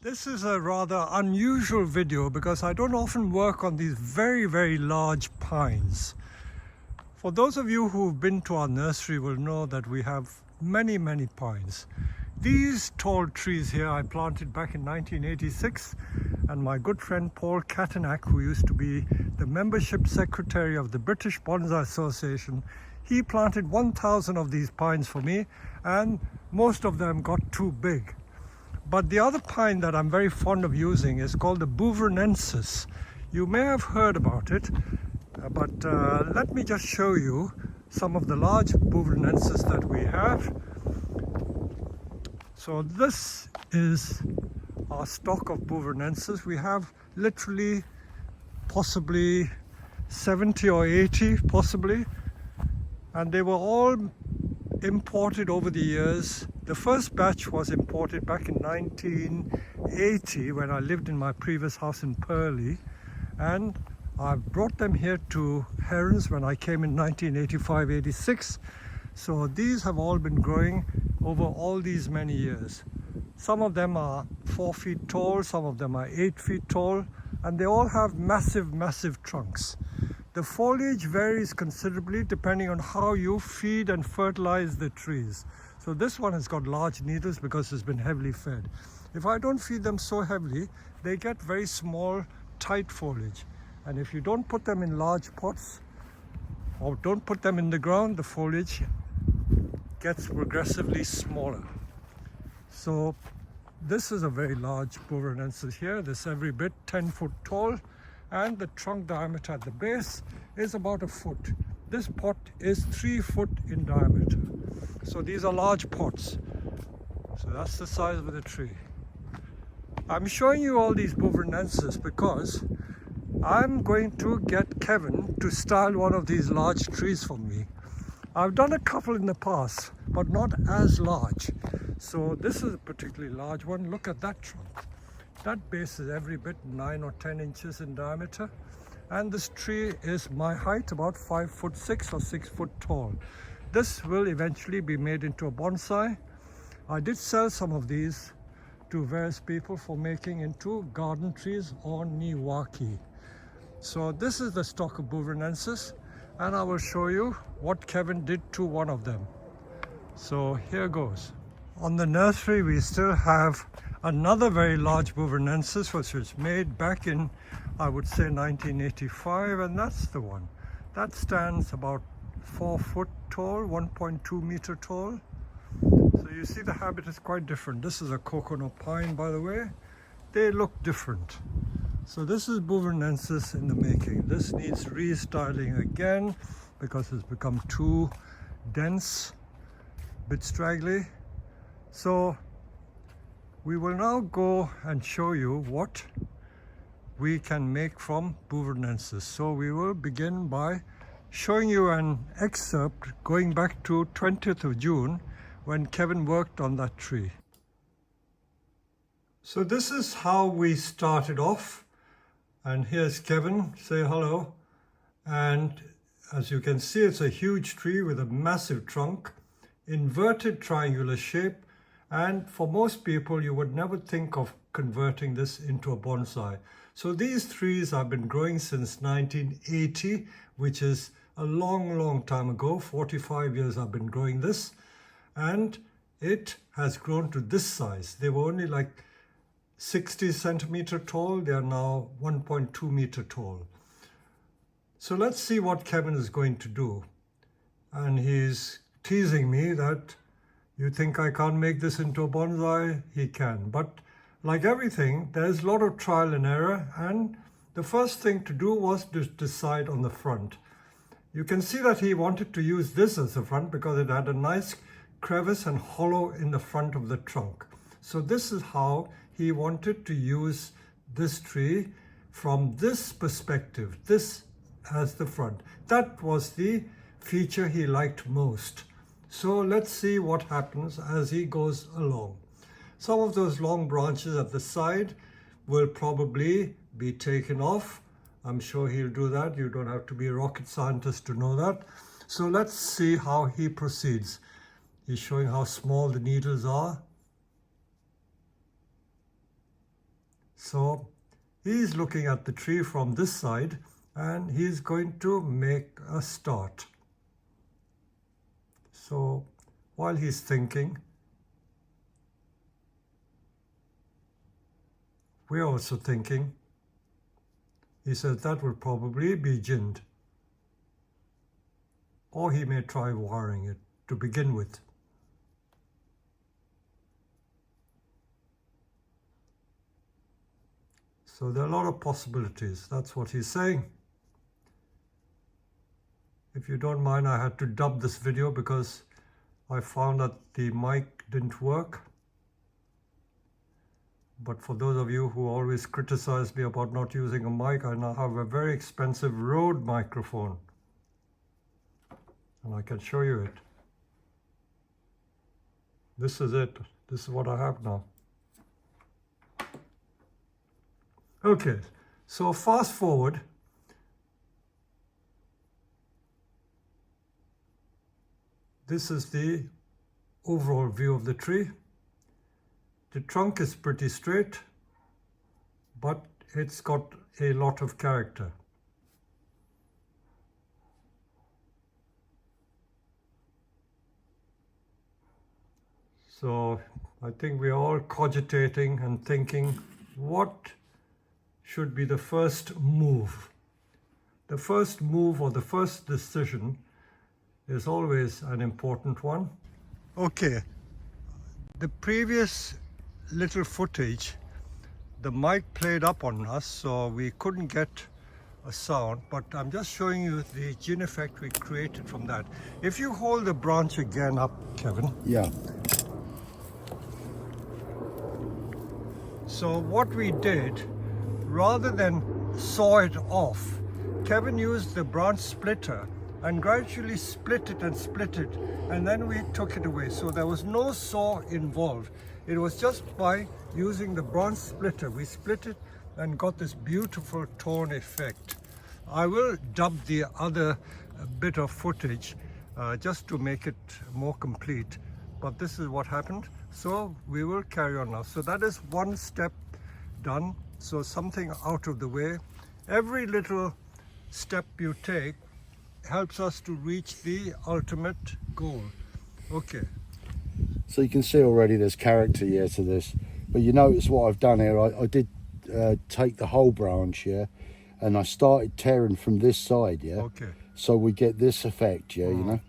This is a rather unusual video because I don't often work on these very large pines. For those of you who've been to our nursery will know that we have many pines. These tall trees here I planted back in 1986, and my good friend Paul Catanack, who used to be the membership secretary of the British Bonsai Association, he planted 1,000 of these pines for me, and most of them got too big. But the other pine that I'm very fond of using is called the Beuvronensis. You may have heard about it, but let me just show you some of the large Beuvronensis that we have. So this is our stock of Beuvronensis. We have literally possibly 70 or 80 possibly, and they were all imported over the years. The first batch was imported back in 1980 when I lived in my previous house in Purley, and I brought them here to Herons when I came in 1985-86. So these have all been growing over all these many years. Some of them are 4 feet tall, some of them are 8 feet tall, and they all have massive trunks. The foliage varies considerably depending on how you feed and fertilize the trees. So this one has got large needles because it's been heavily fed. If I don't feed them so heavily, they get very small, tight foliage. And if you don't put them in large pots or don't put them in the ground, the foliage gets progressively smaller. So this is a very large Beuvronensis here. This every bit 10 foot tall, and the trunk diameter at the base is about a foot. This pot is 3 foot in diameter. So these are large pots. So that's the size of the tree. I'm showing you all these Beuvronensis because I'm going to get Kevin to style one of these large trees for me. I've done a couple in the past, but not as large. So this is a particularly large one. Look at that trunk. That base is every bit 9 or 10 inches in diameter. And this tree is my height, about 5'6" or 6 foot tall. This will eventually be made into a bonsai. I did sell some of these to various people for making into garden trees or niwaki. So this is the stock of Beuvronensis, and I will show you what Kevin did to one of them. So here goes. On the nursery we still have another very large Beuvronensis which was made back in, I would say, 1985, and that's the one. That stands about 4 foot tall, 1.2 meter tall. So you see the habit is quite different. This is a coconut pine, by the way. They look different. So this is Beuvronensis in the making. This needs restyling again because it's become too dense, a bit straggly. So we will now go and show you what we can make from Beuvronensis. So we will begin by showing you an excerpt going back to 20th of June when Kevin worked on that tree. So this is how we started off. And here's Kevin, say hello. And as you can see, it's a huge tree with a massive trunk, inverted triangular shape. And for most people, you would never think of converting this into a bonsai. So these trees have been growing since 1980, which is a long time ago. 45 years I've been growing this. And it has grown to this size. They were only like 60 centimeter tall. They are now 1.2 meter tall. So let's see what Kevin is going to do. And he's teasing me that you think I can't make this into a bonsai? He can. But like everything, there's a lot of trial and error. And the first thing to do was to decide on the front. You can see that he wanted to use this as the front because it had a nice crevice and hollow in the front of the trunk. So this is how he wanted to use this tree, from this perspective, this as the front. That was the feature he liked most. So let's see what happens as he goes along. Some of those long branches at the side will probably be taken off. I'm sure he'll do that. You don't have to be a rocket scientist to know that. So let's see how he proceeds. He's showing how small the needles are. So he's looking at the tree from this side and he's going to make a start. So while he's thinking, we're also thinking. He says that will probably be ginned. Or he may try wiring it to begin with. So there are a lot of possibilities. That's what he's saying. If you don't mind, I had to dub this video because I found that the mic didn't work. But for those of you who always criticize me about not using a mic, I now have a very expensive Rode microphone. And I can show you it. This is it. This is what I have now. Okay, so fast forward. This is the overall view of the tree. The trunk is pretty straight, but it's got a lot of character. So I think we're all cogitating and thinking, what should be the first move? The first move or the first decision is always an important one. Okay, the previous little footage, the mic played up on us, so we couldn't get a sound, but I'm just showing you the gin effect we created from that. If you hold the branch again up, Kevin. Yeah. So what we did, rather than saw it off, Kevin used the branch splitter and gradually split it, and then we took it away. So there was no saw involved. It was just by using the branch splitter. We split it and got this beautiful tone effect. I will dub the other bit of footage just to make it more complete. But this is what happened. So we will carry on now. So that is one step done. So something out of the way. Every little step you take helps us to reach the ultimate goal. Okay. So you can see already there's character here to this. But you notice what I've done here. I did take the whole branch here, and I started tearing from this side, yeah? Okay. So we get this effect, yeah, you know?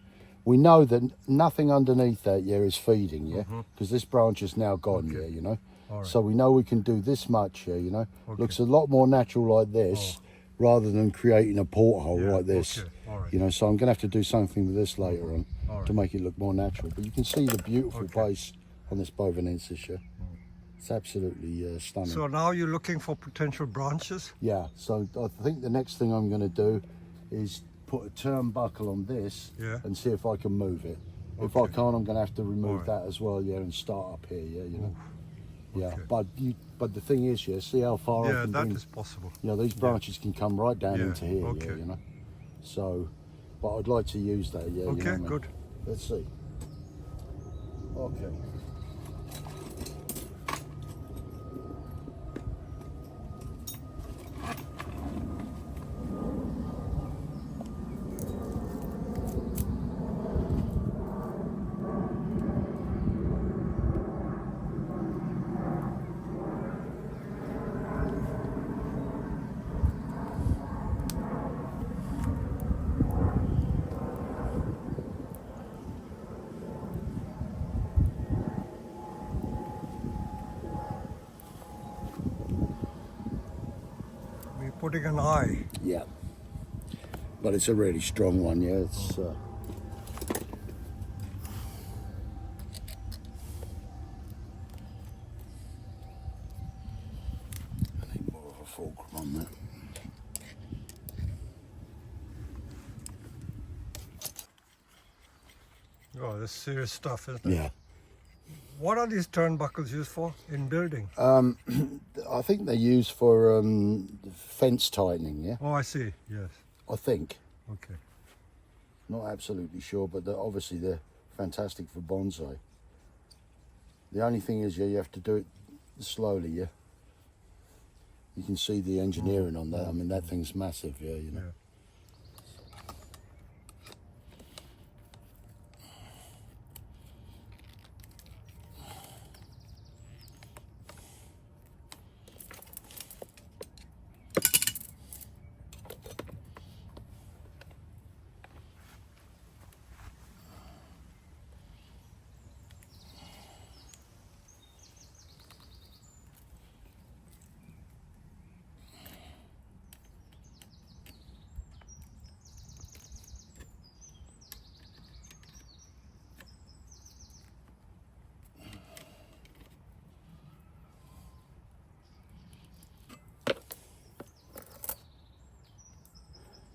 We know that nothing underneath that, yeah, is feeding, yeah? Because this branch is now gone, yeah, you know? All right. So we know we can do this much here, you know? Looks a lot more natural like this, rather than creating a porthole like this. Okay. All right. You know, so I'm going to have to do something with this later on to make it look more natural. But you can see the beautiful base on this Beuvronensis, yeah? It's absolutely stunning. So now you're looking for potential branches? Yeah, so I think the next thing I'm going to do is put a turnbuckle on this and see if I can move it. If I can't, I'm going to have to remove that as well, yeah, and start up here, yeah, you know. Yeah, but the thing is, yeah, see how far I can bring. That is possible. You know, these branches can come right down into here, yeah, you know. So, but I'd like to use that, yeah. Okay, you know what I mean? good. Let's see. Okay. Putting an eye. Yeah, but it's a really strong one, yeah. It's I need more of a fulcrum on that. Oh, this is serious stuff, isn't it? Yeah. What are these turnbuckles used for in building? I think they're used for fence tightening, yeah? Oh, I see, yes. I think. Okay. Not absolutely sure, but obviously they're fantastic for bonsai. The only thing is, yeah, you have to do it slowly, yeah? You can see the engineering on that. I mean, that thing's massive, yeah, you know.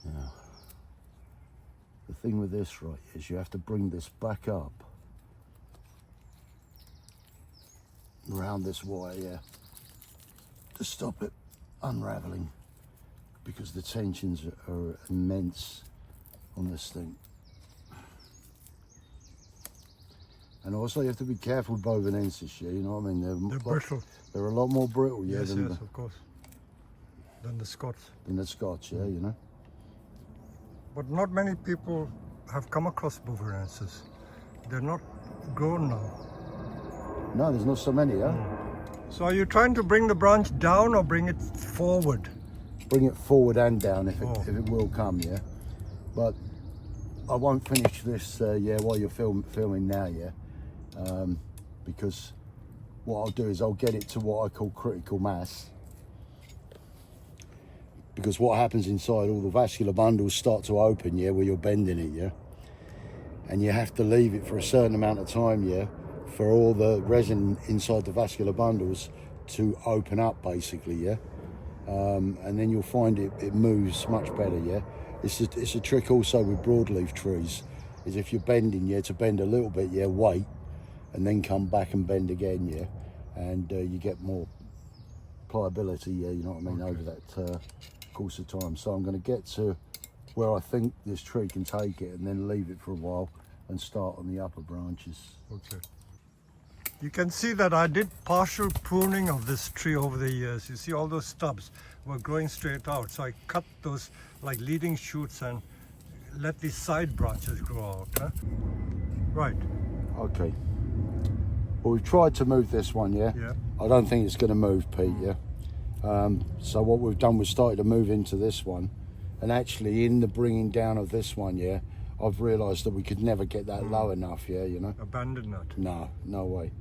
Yeah. The thing with this, right, is you have to bring this back up around this wire, yeah, to stop it unraveling, because the tensions are immense on this thing. And also you have to be careful with Beuvronensis, yeah, you know what I mean? They're brittle. They're a lot more brittle, yeah, Yes, than, yes, of course. Than the Scots. than the Scotch, yeah, you know. But not many people have come across Beuvronensis. They're not grown now. No, there's not so many, yeah? So are you trying to bring the branch down or bring it forward? Bring it forward and down if Oh. it will come, yeah. But I won't finish this, yeah, while you're filming now, yeah. Because what I'll do is I'll get it to what I call critical mass. Because what happens inside, all the vascular bundles start to open, yeah, where you're bending it, yeah. And you have to leave it for a certain amount of time, yeah, for all the resin inside the vascular bundles to open up, basically, yeah. And then you'll find it moves much better, yeah. It's a trick also with broadleaf trees, is if you're bending, yeah, to bend a little bit, yeah, wait, and then come back and bend again, yeah. And you get more pliability, yeah, you know what I mean, over that course of time. So I'm going to get to where I think this tree can take it and then leave it for a while and start on the upper branches. Okay. You can see that I did partial pruning of this tree over the years. You see all those stubs were growing straight out. So I cut those like leading shoots and let these side branches grow out. Huh? Right. Okay. Well, we've tried to move this one, yeah? Yeah. I don't think it's going to move, Pete, yeah? So what we've done, we've started to move into this one. And actually, in the bringing down of this one, yeah, I've realised that we could never get that low enough, yeah, you know? Abandon that. No, no way.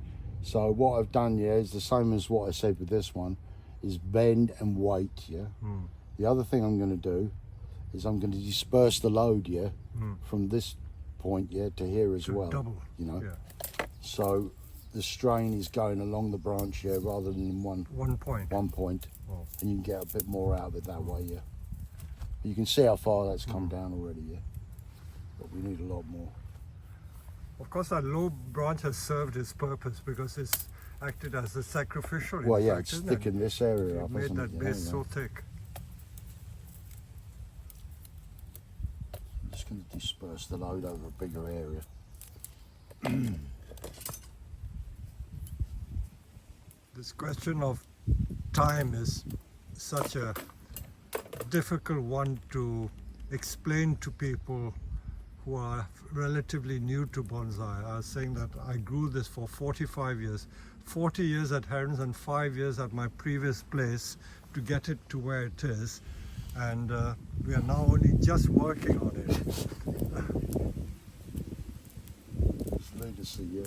So what I've done, yeah, is the same as what I said with this one, is bend and wait, yeah? The other thing I'm going to do is I'm going to disperse the load, yeah, from this point, yeah, to here as well. Double. You know? Yeah. So the strain is going along the branch, yeah, rather than in one point. Oh. And you can get a bit more out of it that way, yeah. You can see how far that's come down already, yeah. But we need a lot more. Of course, that low branch has served its purpose because it's acted as a sacrificial. Well, yeah, fact, it's isn't thickened this area it? up, Made hasn't that it? base Yeah, so thick. I'm just going to disperse the load over a bigger area. This question of time is such a difficult one to explain to people who are relatively new to bonsai. I was saying that I grew this for 45 years, 40 years at Herons and 5 years at my previous place to get it to where it is, and we are now only just working on it. It's legacy, yeah.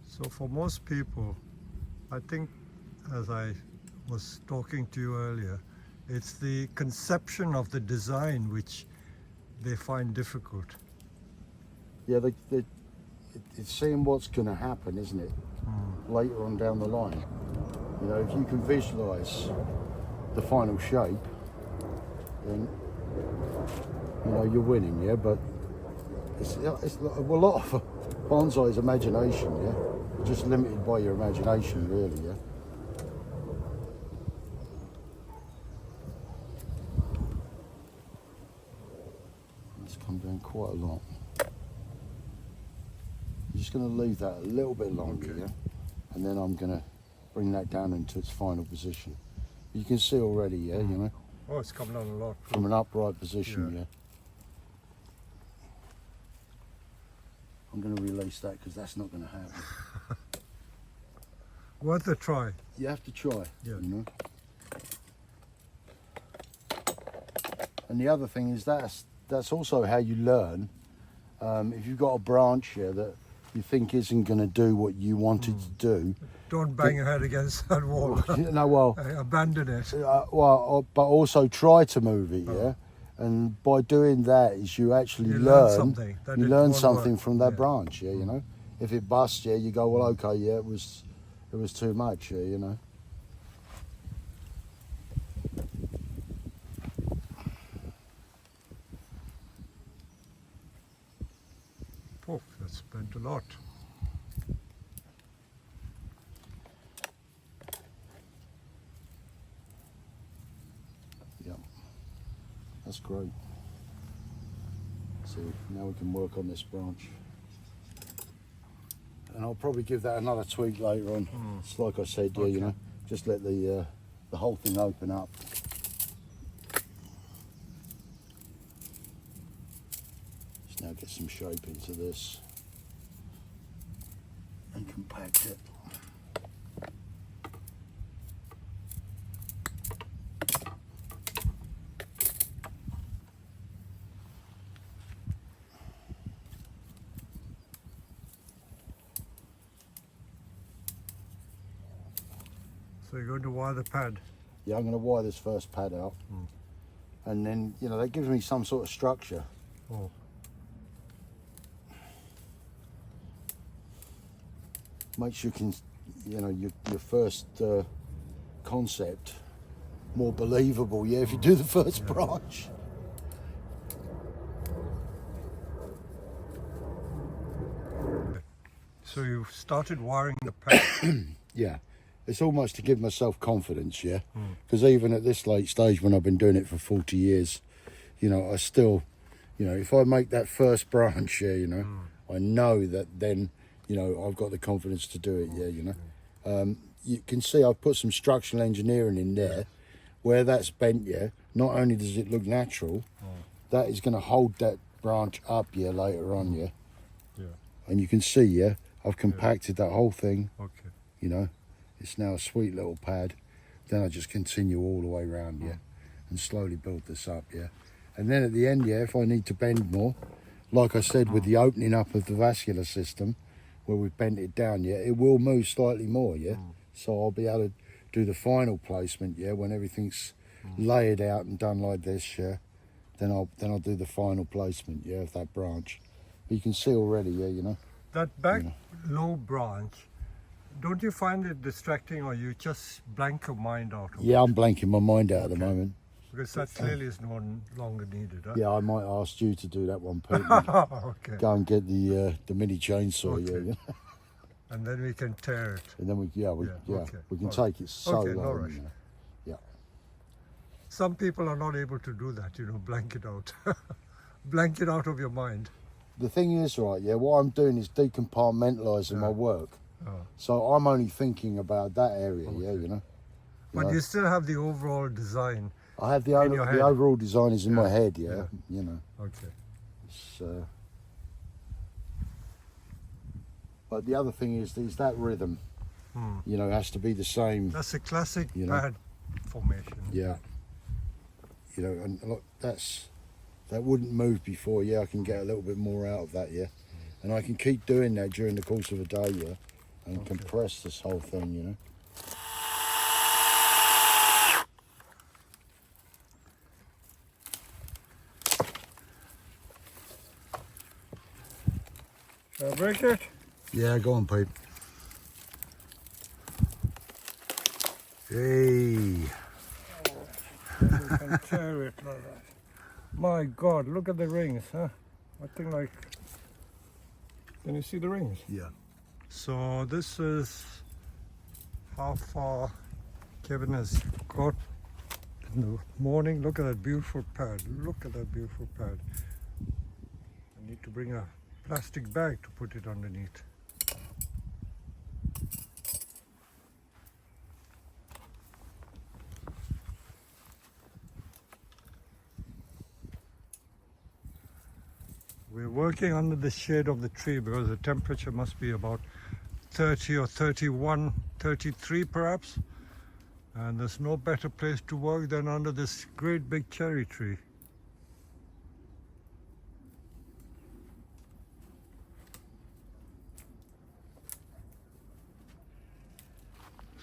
So for most people, I think, as I was talking to you earlier, it's the conception of the design which they find difficult. Yeah, it's seeing what's going to happen, isn't it? Later on down the line. You know, if you can visualise the final shape, then, you know, you're winning, yeah? But it's a lot of bonsai is imagination, yeah? You're just limited by your imagination, really, yeah? It's come down quite a lot. I'm just going to leave that a little bit longer, yeah? And then I'm going to bring that down into its final position. You can see already, yeah, you know? Oh, it's come down a lot. From an upright position, yeah. I'm going to release that because that's not going to happen. Worth a try. You have to try, you know? And the other thing is that's also how you learn. If you've got a branch here that you think isn't going to do what you wanted to do, don't bang your head against that wall. No, well, abandon it. But also try to move it, yeah. And by doing that, is you actually learn something. You learn something from that branch, yeah. You know, if it busts, yeah, you go, well, okay, yeah, it was too much, yeah, you know. Oh, that's spent a lot. Yeah, that's great. So now we can work on this branch. And I'll probably give that another tweak later on. It's like I said, yeah, you know, just let the whole thing open up. Just now get some shape into this and compact it. So you're going to wire the pad? Yeah, I'm going to wire this first pad out. And then, you know, that gives me some sort of structure. Oh. Makes you can, you know, your first concept more believable, yeah, if you do the first branch. So you've started wiring the pad? Yeah. It's almost to give myself confidence, yeah? Because even at this late stage when I've been doing it for 40 years, you know, I still, you know, if I make that first branch, yeah, you know, I know that then, you know, I've got the confidence to do it, yeah, you know. You can see I've put some structural engineering in there. Where that's bent, yeah, not only does it look natural, that is going to hold that branch up, yeah, later on, yeah. And you can see, yeah, I've compacted that whole thing, you know. It's now a sweet little pad. Then I just continue all the way around, yeah, and slowly build this up, yeah. And then at the end, yeah, if I need to bend more, like I said, with the opening up of the vascular system, where we've bent it down, yeah, it will move slightly more, yeah. So I'll be able to do the final placement, yeah, when everything's laid out and done like this, yeah. Then I'll do the final placement, yeah, of that branch. But you can see already, yeah, you know. That back low branch, don't you find it distracting, or you just blank your mind out of it? Yeah, I'm blanking my mind out at the moment. Because that clearly is no longer needed, huh? Yeah, I might ask you to do that one, Pete. Okay. Go and get the mini chainsaw, yeah. And then we can tear it. And then we can take it so no low, rush. you know. Yeah. Some people are not able to do that, you know, blank it out. Blank it out of your mind. The thing is, right, yeah, what I'm doing is decompartmentalising my work. So I'm only thinking about that area, yeah, you know. But you still have the overall design. I have the overall design is in my head, yeah, you know. Okay. It's, but the other thing is that rhythm, you know, has to be the same. That's a classic you know? pad formation. Yeah. You know, and look, that wouldn't move before, yeah, I can get a little bit more out of that, yeah. And I can keep doing that during the course of a day, yeah, and compress this whole thing, you know. Shall I break it? Yeah, go on, Pete. Hey. You can tear it like that. My God, look at the rings, huh? I think like, can you see the rings? Yeah. So this is how far Kevin has got in the morning. Look at that beautiful pad. Look at that beautiful pad. to bring a plastic bag to put it underneath. We're working under the shade of the tree because the temperature must be about 30 or 31, 33 perhaps. And there's no better place to work than under this great big cherry tree.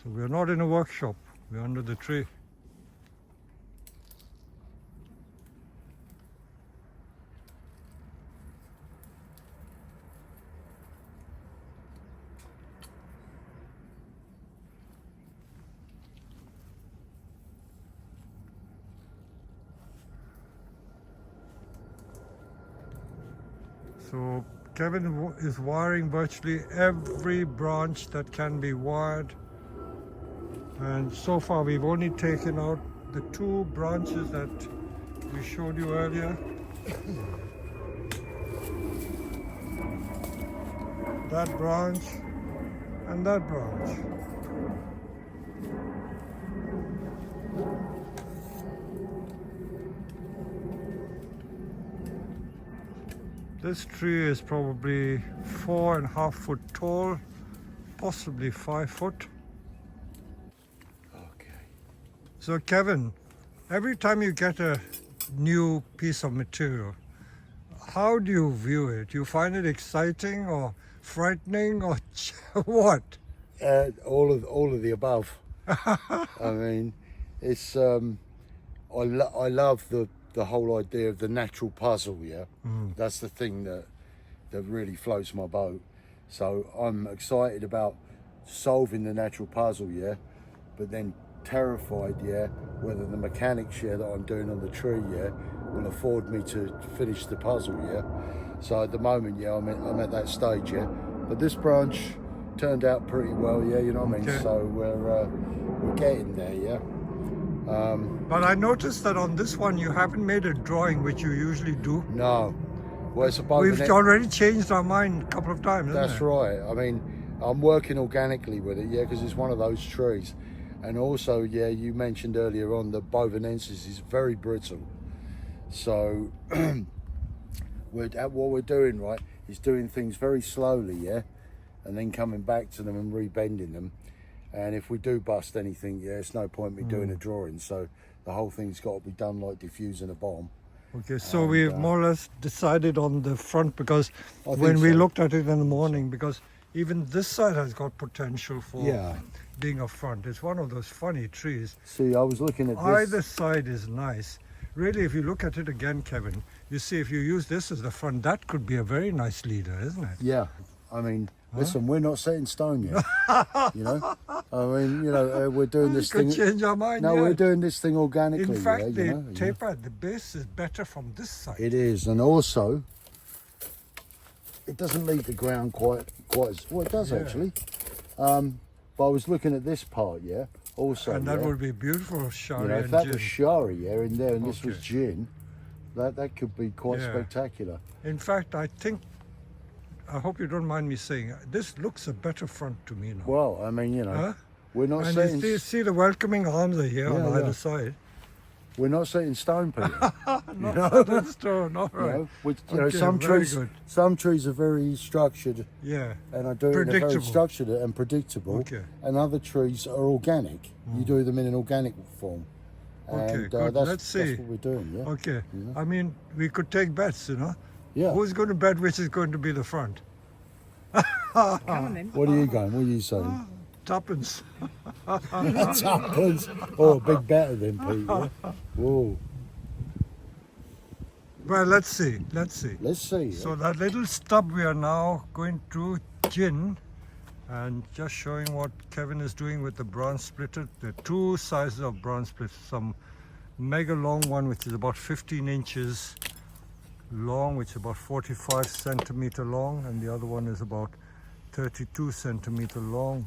So we're not in a workshop, we're under the tree. So Kevin is wiring virtually every branch that can be wired, and so far we've only taken out the 2 branches that we showed you earlier. That branch and that branch. This tree is probably 4.5 foot tall, possibly 5 foot. Okay. So Kevin, every time you get a new piece of material, how do you view it? You find it exciting or frightening or what? All of the above. I mean, it's I love the whole idea of the natural puzzle. Yeah, that's the thing that really floats my boat. So I'm excited about solving the natural puzzle. Yeah, but then terrified. Yeah, whether the mechanics that I'm doing on the tree will afford me to finish the puzzle. Yeah. So at the moment, I'm at that stage. Yeah, but this branch turned out pretty well. Yeah, you know what I mean. So we're getting there. Yeah. But I noticed that on this one you haven't made a drawing, which you usually do. No. Well, it's about We've already changed our mind a couple of times, isn't That's it? right. I mean, I'm working organically with it, because it's one of those trees. And also, you mentioned earlier on that Beuvronensis is very brittle. So what we're doing, right, is doing things very slowly, and then coming back to them and rebending them. And if we do bust anything, it's no point me doing a drawing. So the whole thing's got to be done like diffusing a bomb. Okay, so we've more or less decided on the front, because I when think we so. looked at it in the morning, because even this side has got potential for being a front. It's one of those funny trees. See, I was looking at this. Either side is nice. Really, if you look at it again, Kevin, you see if you use this as the front, that could be a very nice leader, isn't it? Yeah, I mean, listen, we're not set in stone yet. You know, I mean, we're doing this could thing. Change our mind. No, we're doing this thing organically. In fact, the you taper at the base is better from this side. It is, and also it doesn't leave the ground quite as well. It does actually. But I was looking at this part, also. And that would be beautiful, shari and if that gin. was shari, in there, and this was gin, that could be quite spectacular. In fact, I hope you don't mind me saying, this looks a better front to me now. Well, I mean, we're not saying. And you see the welcoming arms are here on either side. We're not set in stone, Peter. Not set in stone, all right. Some trees are very structured. Yeah. And are doing it very structured and predictable. Okay. And other trees are organic. You do them in an organic form. Okay, and, good. Let's see. That's what we're doing, Okay. I mean, we could take bets, Yeah. Who's going to bet which is going to be the front? Come on then. What are you going? What are you saying? Tuppence. Tuppence. Oh, big better than Pete. Yeah? Whoa. Well, let's see. Let's see. Let's see. So that little stub we are now going to gin, and just showing what Kevin is doing with the bronze splitter. The 2 sizes of bronze splitter. Some mega long one which is about 15 inches long, which is about 45 centimeter long, and the other one is about 32 centimeter long.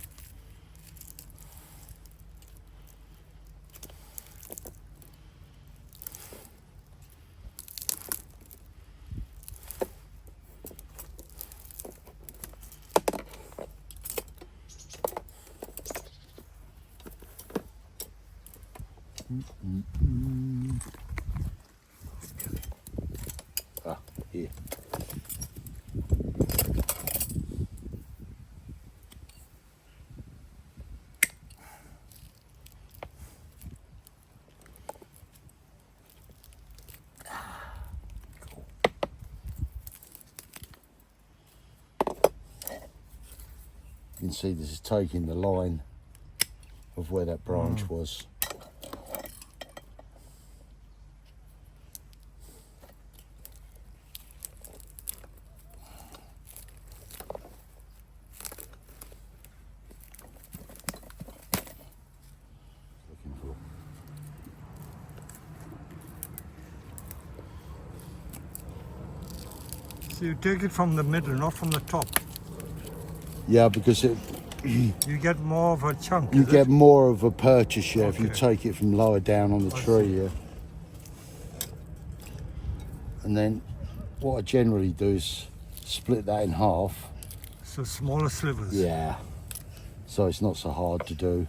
You can see this is taking the line of where that branch was. So you take it from the middle, not from the top. Yeah, because it, you get more of a chunk. You get more of a purchase, yeah, if you Okay. take it from lower down on the tree, yeah. And then what I generally do is split that in half. So smaller slivers. Yeah. So it's not so hard to do.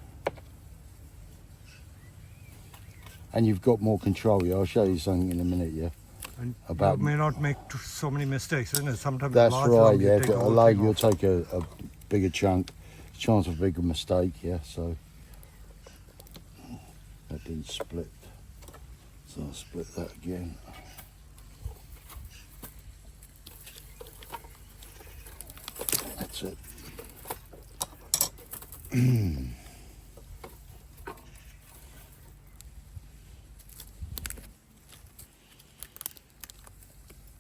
And you've got more control, yeah. I'll show you something in a minute, yeah. And About you may not make so many mistakes, isn't it? Sometimes that's large right, lump, you yeah. take the But a whole lag, thing you'll off. take a bigger chunk. Chance of a bigger mistake, yeah. So that didn't split. So I'll split that again. That's it.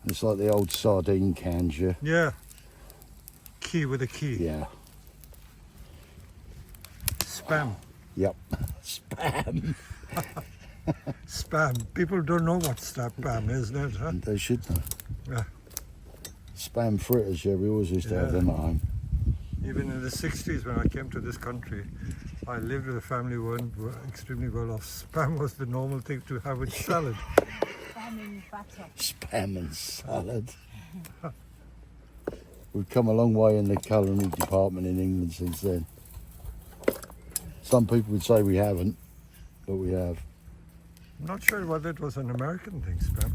It's like the old sardine cans, yeah. Yeah. Key with a key. Yeah. Spam. Yep. Spam. Spam. People don't know what spam is, isn't it? Huh? They should know. Yeah. Spam fritters, yeah. We always used to have Yeah. them at home. Even in the 60s when I came to this country, I lived with a family who weren't extremely well off. Spam was the normal thing to have with salad. Spam in butter. Spam and salad. We've come a long way in the culinary department in England since then. Some people would say we haven't, but we have. I'm not sure whether it was an American thing, spam.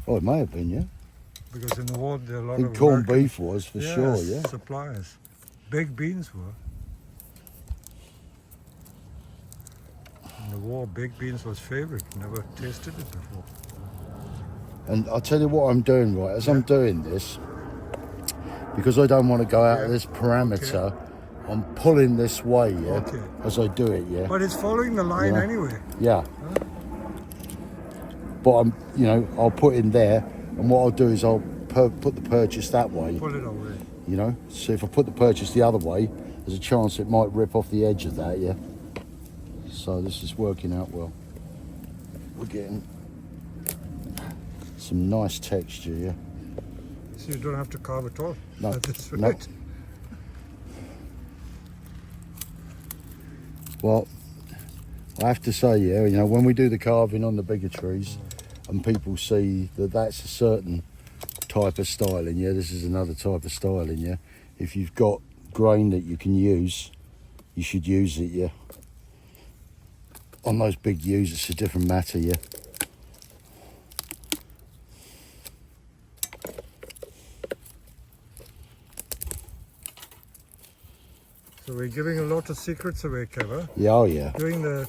Oh, it may have been, yeah. Because in the war there are a I lot think of corned American beef was for sure, yeah. suppliers. Baked beans were. In the war, baked beans was favourite. Never tasted it before. And I'll tell you what I'm doing, right, as I'm doing this, because I don't want to go out of this parameter, I'm pulling this way, yeah, as I do it, yeah. But it's following the line anyway. Yeah. But I'm, you know, I'll put in there, and what I'll do is I'll put the purchase that way. Pull it away. You know, so if I put the purchase the other way, there's a chance it might rip off the edge of that, yeah. So this is working out well. We're getting some nice texture, yeah. So you don't have to carve at all. No, At this no. rate. Well, I have to say, yeah, you know, when we do the carving on the bigger trees, and people see that that's a certain type of styling, yeah, this is another type of styling, yeah. If you've got grain that you can use, you should use it, yeah. On those big yews, it's a different matter, yeah. So we're giving a lot of secrets away, Kevin. Yeah, oh yeah. Doing the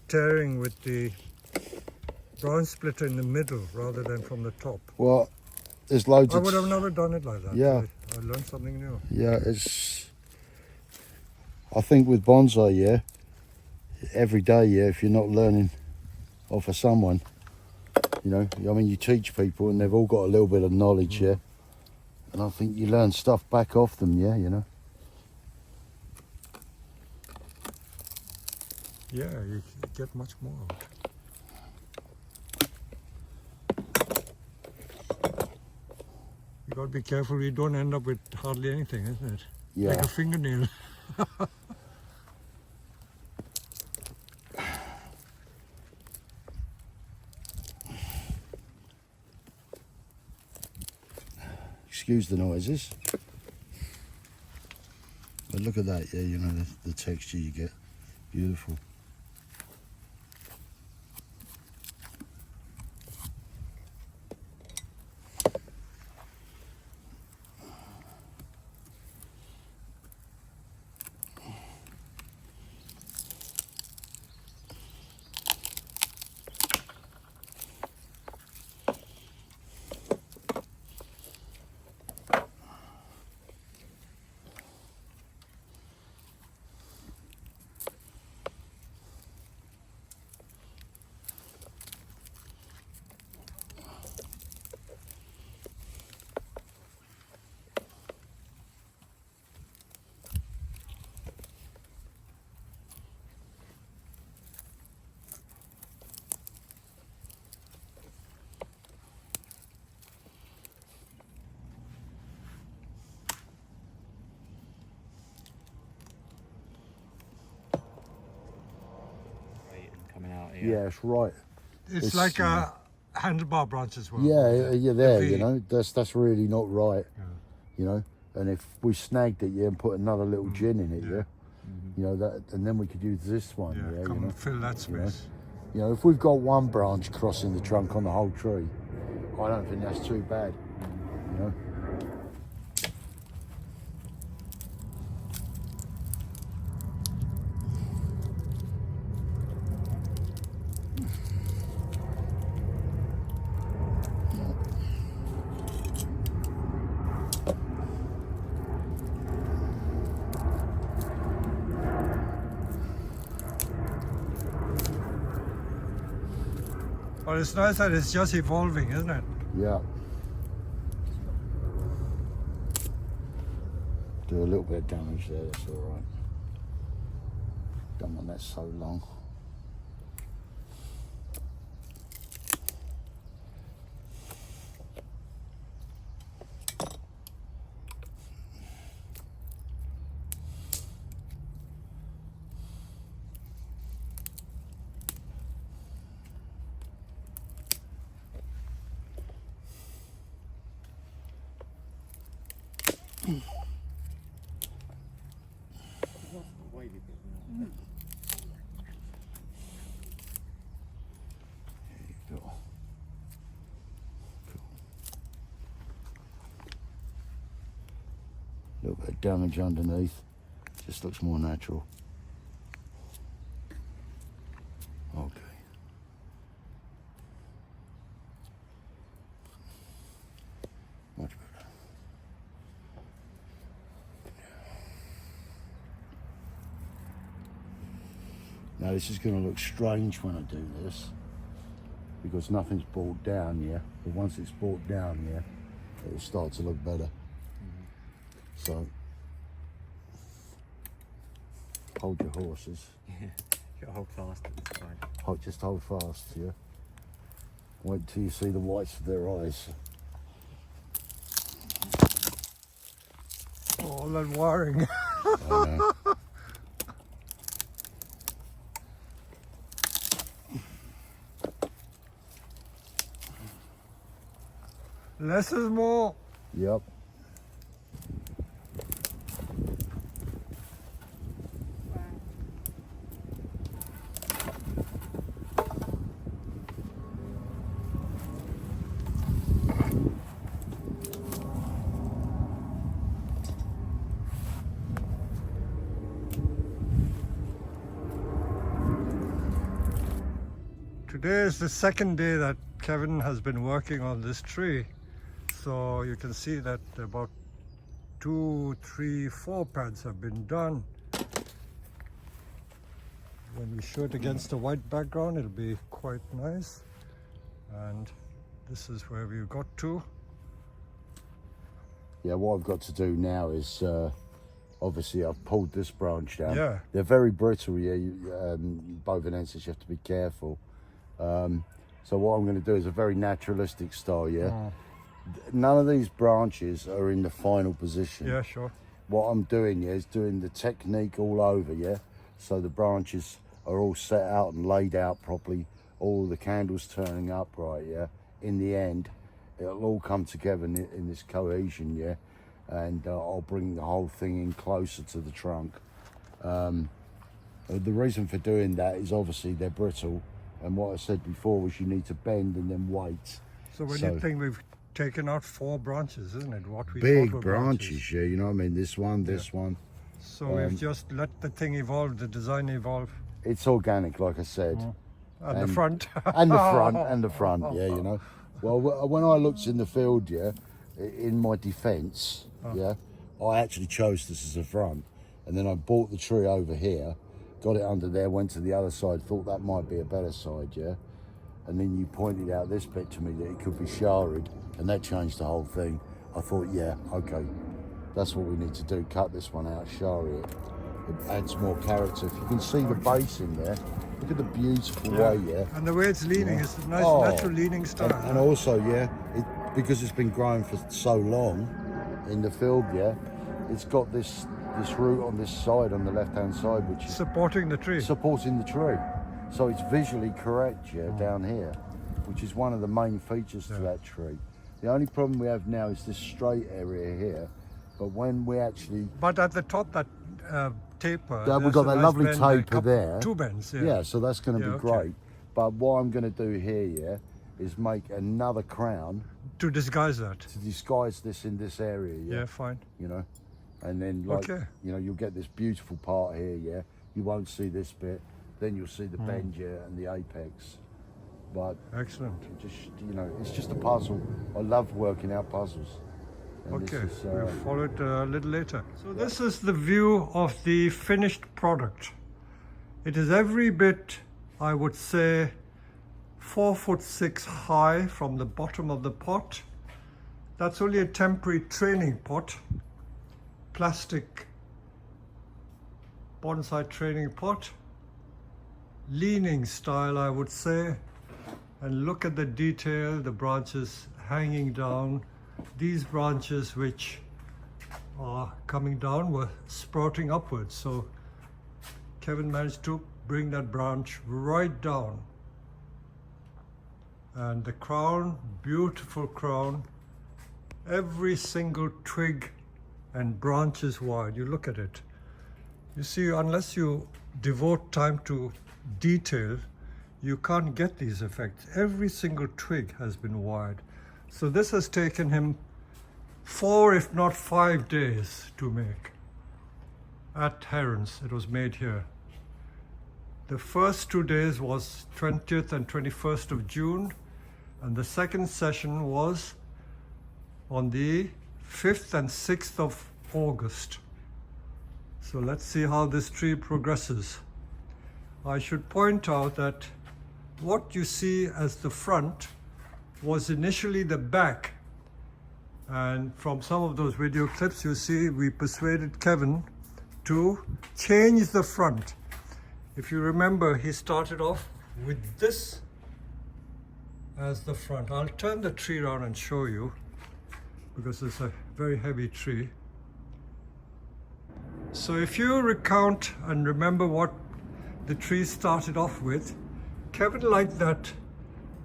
tearing with the brown splitter in the middle rather than from the top. Well, there's loads I of... would have never done it like that. Yeah. I learned something new. Yeah, it's... I think with bonsai, yeah, every day, yeah, if you're not learning off of someone, you know, I mean, you teach people and they've all got a little bit of knowledge, yeah, and I think you learn stuff back off them, yeah, you know. Yeah, you get much more of it. You got to be careful you don't end up with hardly anything, isn't it? Yeah. Like a fingernail. Excuse the noises. But look at that, yeah, you know, the texture you get. Beautiful. Yeah, it's right. It's like a handlebar branch as well. Yeah, there, V. you know, that's really not right, you know. And if we snagged it, and put another little gin in it, you know, that, and then we could use this one, Come you know. and fill that space. You know, if we've got one branch crossing the trunk on the whole tree, I don't think that's too bad, you know. But it's nice that it's just evolving, isn't it? Yeah. Do a little bit of damage there, that's all right. Don't want that so long. A little bit of damage underneath, just looks more natural. Okay. Much better. Now this is going to look strange when I do this, because nothing's brought down yet, but once it's brought down, it'll start to look better. So, hold your horses. Yeah, you gotta hold fast at this point. Just hold fast, yeah. Wait till you see the whites of their eyes. All that wiring. I know. Less is more. Yep. Today is the second day that Kevin has been working on this tree. So you can see that about 2, 3, 4 pads have been done. When we show it against a white background, it'll be quite nice. And this is where we got to. Yeah, what I've got to do now is, obviously I've pulled this branch down. Yeah. They're very brittle, Beuvronensis, you have to be careful. So what I'm going to do is a very naturalistic style, None of these branches are in the final position. Yeah, sure. What I'm doing is doing the technique all over, so the branches are all set out and laid out properly, all the candles turning up right, in the end it'll all come together in this cohesion, and I'll bring the whole thing in closer to the trunk. The reason for doing that is obviously they're brittle, and what I said before was you need to bend and then wait. So when you think we've taken out 4 branches, isn't it? What we big thought were branches, you know what I mean? This one, this one. So we've just let the thing evolve, the design evolve. It's organic, like I said. And the front. And the front, you know. Well, when I looked in the field, in my defence, I actually chose this as a front. And then I bought the tree over here, got it under there, went to the other side, thought that might be a better side, And then you pointed out this bit to me that it could be sharied, and that changed the whole thing. I thought, okay, that's what we need to do, cut this one out, shari it. It adds more character. If you can see the base in there, look at the beautiful way, And the way it's leaning, it's a nice natural leaning style. And also, because it's been growing for so long in the field, it's got this root on this side, on the left-hand side, which is supporting the tree. supporting the tree. So it's visually correct, yeah, down here, which is one of the main features to that tree. The only problem we have now is this straight area here, but when we actually... But at the top, that taper, we've got a that nice lovely bend, like taper there. Two bends, yeah. Yeah, so that's going to Yeah, be okay. great. But what I'm going to do here, yeah, is make another crown To disguise that. to disguise this in this area, yeah. Yeah, fine. You know, and then like, Okay. you know, you'll get this beautiful part here, yeah. You won't see this bit, then you'll see the bend, yeah, and the apex. But Excellent. just, you know, it's just a puzzle. I love working out puzzles. And Okay, this is, we'll follow it a little later. So this is the view of the finished product. It is every bit, I would say, 4'6" high from the bottom of the pot. That's only a temporary training pot, plastic bonsai training pot, leaning style, I would say. And look at the detail, the branches hanging down. These branches which are coming down were sprouting upwards. So Kevin managed to bring that branch right down. And the crown, beautiful crown. Every single twig and branch is wide. You look at it. You see, unless you devote time to detail, you can't get these effects. Every single twig has been wide. So this has taken him 4, if not 5 days to make. At Herons, it was made here. The first 2 days was 20th and 21st of June, and the second session was on the 5th and 6th of August. So let's see how this tree progresses. I should point out that what you see as the front was initially the back, and from some of those video clips you see we persuaded Kevin to change the front. If you remember, he started off with this as the front. I'll turn the tree around and show you because it's a very heavy tree. So if you recount and remember what the tree started off with, Kevin liked that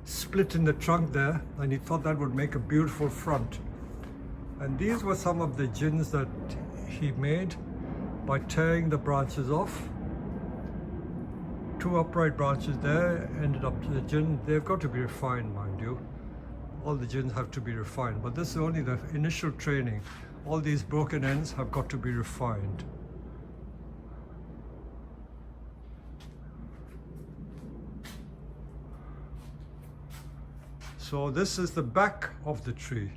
split in the trunk there, and he thought that would make a beautiful front. And these were some of the gins that he made by tearing the branches off. 2 upright branches there ended up the gin. They've got to be refined, mind you. All the gins have to be refined, but this is only the initial training. All these broken ends have got to be refined. So this is the back of the tree.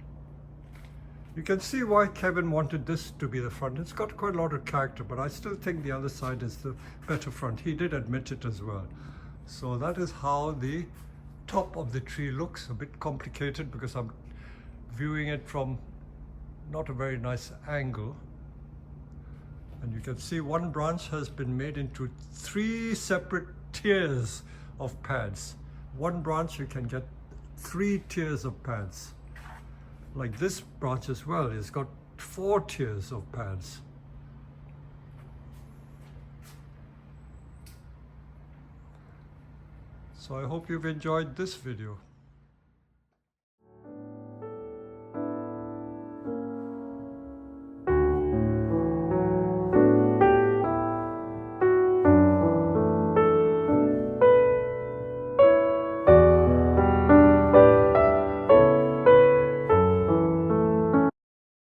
You can see why Kevin wanted this to be the front. It's got quite a lot of character, but I still think the other side is the better front. He did admit it as well. So that is how the top of the tree looks. A bit complicated because I'm viewing it from not a very nice angle. And you can see one branch has been made into 3 separate tiers of pads. One branch you can get 3 tiers of pads. Like this branch as well, it's got 4 tiers of pads. So I hope you've enjoyed this video.